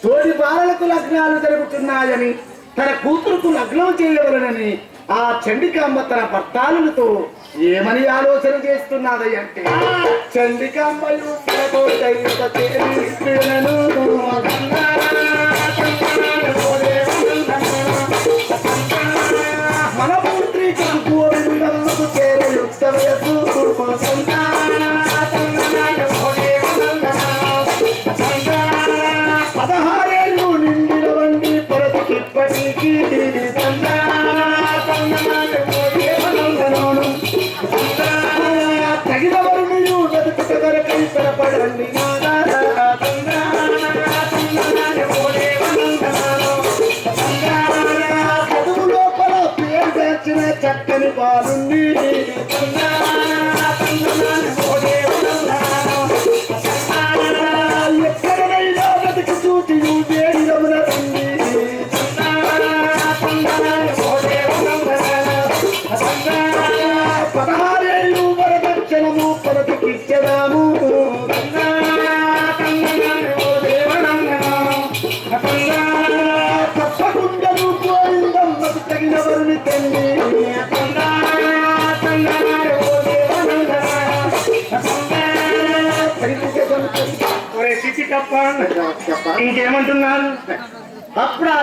తోటి బాలలకు లగ్నాలు జరుగుతున్నాయని తన కూతురుకు లగ్నం చేయవలనని ఆ చండికాంబ తన భర్తాలతో ఏమని ఆలోచన చేస్తున్నది అంటే చండికాంబలు మన పుత్రి గోవిందమ్మకు చేరయుక్త వయసు 16 ఏళ్ళు నిండిన వండి పొరతికిప్పటికి తగినవరు మీరు బతుకుట వరకై స్థిరపడండి చదువు లోపల పేరు తెచ్చిన చక్కని బాలుండి ఎక్కడనైనా బతుకు చూచి వేడి రమణ తండ్రి 16 ఏళ్ళు వరదక్షిణము కొరతకిచ్చదాము తప్పకుండా గోవిందమ్మకు తగిన వరుని తండ్రి ఇంకేమంటున్నారు? అప్పుడు ఆ